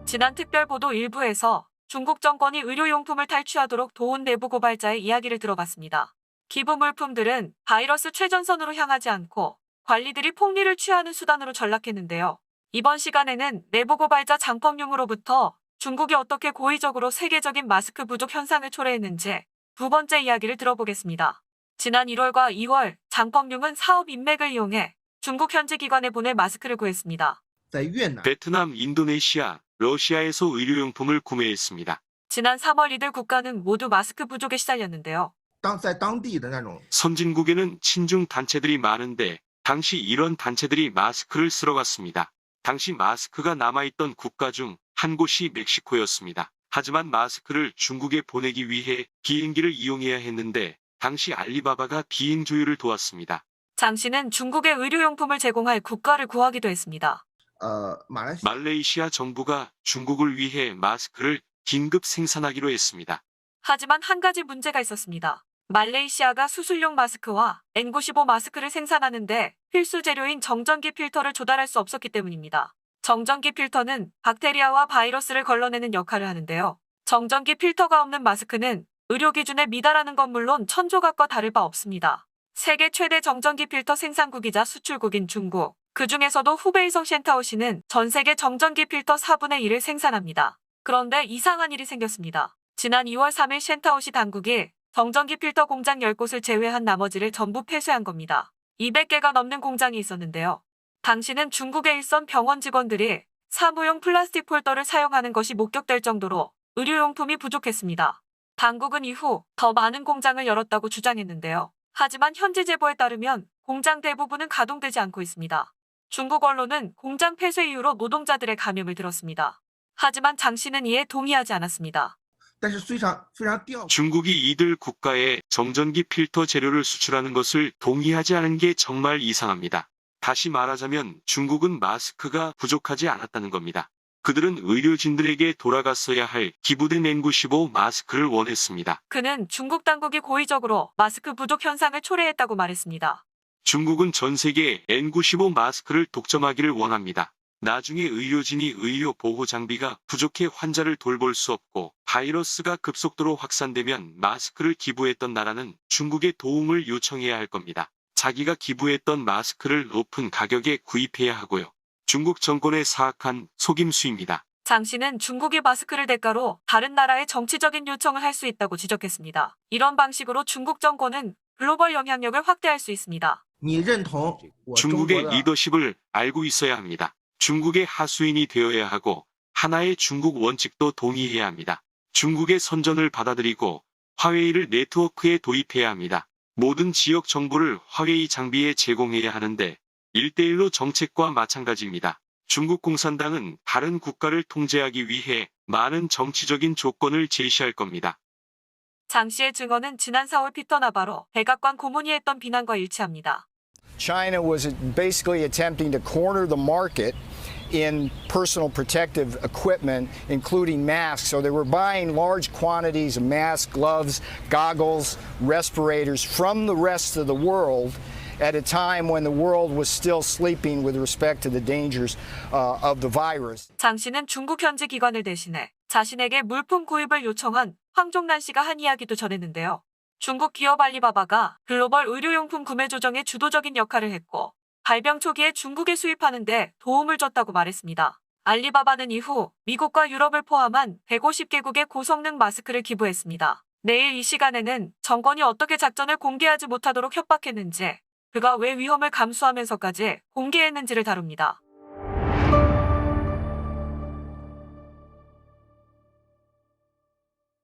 지난 특별보도 일부에서 중국 정권이 의료용품을 탈취하도록 도운 내부 고발자의 이야기를 들어봤습니다. 기부 물품들은 바이러스 최전선으로 향하지 않고 관리들이 폭리를 취하는 수단으로 전락했는데요. 이번 시간에는 내부 고발자 장펑융으로부터 중국이 어떻게 고의적으로 세계적인 마스크 부족 현상을 초래했는지 두 번째 이야기를 들어보겠습니다. 지난 1월과 2월 장펑융은 사업 인맥을 이용해 중국 현지 기관에 보내 마스크를 구했습니다. 베트남, 인도네시아, 러시아에서 의료용품을 구매했습니다. 지난 3월 이들 국가는 모두 마스크 부족에 시달렸는데요. 선진국에는 친중 단체들이 많은데 당시 이런 단체들이 마스크를 쓸어 갔습니다. 당시 마스크가 남아있던 국가 중 한 곳이 멕시코였습니다. 하지만 마스크를 중국에 보내기 위해 비행기를 이용해야 했는데 당시 알리바바가 비행 조율을 도왔습니다. 장 씨는 중국에 의료용품을 제공할 국가를 구하기도 했습니다. 말레이시아 정부가 중국을 위해 마스크를 긴급 생산하기로 했습니다. 하지만 한 가지 문제가 있었습니다. 말레이시아가 수술용 마스크와 N95 마스크를 생산하는데 필수 재료인 정전기 필터를 조달할 수 없었기 때문입니다. 정전기 필터는 박테리아와 바이러스를 걸러내는 역할을 하는데요. 정전기 필터가 없는 마스크는 의료 기준에 미달하는 건 물론 천조각과 다를 바 없습니다. 세계 최대 정전기 필터 생산국이자 수출국인 중국. 그 중에서도 후베이성 셴타오시는 전 세계 정전기 필터 4분의 1을 생산합니다. 그런데 이상한 일이 생겼습니다. 지난 2월 3일 셴타오시 당국이 정전기 필터 공장 10곳을 제외한 나머지를 전부 폐쇄한 겁니다. 200개가 넘는 공장이 있었는데요. 당시는 중국의 일선 병원 직원들이 사무용 플라스틱 폴더를 사용하는 것이 목격될 정도로 의료용품이 부족했습니다. 당국은 이후 더 많은 공장을 열었다고 주장했는데요. 하지만 현지 제보에 따르면 공장 대부분은 가동되지 않고 있습니다. 중국 언론은 공장 폐쇄 이후로 노동자들의 감염을 들었습니다. 하지만 장 씨는 이에 동의하지 않았습니다. 중국이 이들 국가에 정전기 필터 재료를 수출하는 것을 동의하지 않은 게 정말 이상합니다. 다시 말하자면 중국은 마스크가 부족하지 않았다는 겁니다. 그들은 의료진들에게 돌아갔어야 할 기부된 N95 마스크를 원했습니다. 그는 중국 당국이 고의적으로 마스크 부족 현상을 초래했다고 말했습니다. 중국은 전 세계 N95 마스크를 독점하기를 원합니다. 나중에 의료진이 의료 보호 장비가 부족해 환자를 돌볼 수 없고 바이러스가 급속도로 확산되면 마스크를 기부했던 나라는 중국에 도움을 요청해야 할 겁니다. 자기가 기부했던 마스크를 높은 가격에 구입해야 하고요. 중국 정권의 사악한 속임수입니다. 장 씨는 중국이 마스크를 대가로 다른 나라에 정치적인 요청을 할 수 있다고 지적했습니다. 이런 방식으로 중국 정권은 글로벌 영향력을 확대할 수 있습니다. 중국의 리더십을 알고 있어야 합니다. 중국의 하수인이 되어야 하고 하나의 중국 원칙도 동의해야 합니다. 중국의 선전을 받아들이고 화웨이를 네트워크에 도입해야 합니다. 모든 지역 정보를 화웨이 장비에 제공해야 하는데 1대1로 정책과 마찬가지입니다. 중국 공산당은 다른 국가를 통제하기 위해 많은 정치적인 조건을 제시할 겁니다. 장 씨의 증언은 지난 4월 피터 나바로 백악관 고문이 했던 비난과 일치합니다. China was basically attempting to corner the market in personal protective equipment, including masks. So they were buying large quantities of masks, gloves, goggles, respirators from the rest of the world at a time when the world was still sleeping with respect to the dangers of the virus. 장 씨는 중국 현지 기관을 대신해 자신에게 물품 구입을 요청한 황종란 씨가 한 이야기도 전했는데요. 중국 기업 알리바바가 글로벌 의료용품 구매 조정에 주도적인 역할을 했고 발병 초기에 중국에 수입하는데 도움을 줬다고 말했습니다. 알리바바는 이후 미국과 유럽을 포함한 150개국에 고성능 마스크를 기부했습니다. 내일 이 시간에는 정권이 어떻게 작전을 공개하지 못하도록 협박했는지, 그가 왜 위험을 감수하면서까지 공개했는지를 다룹니다.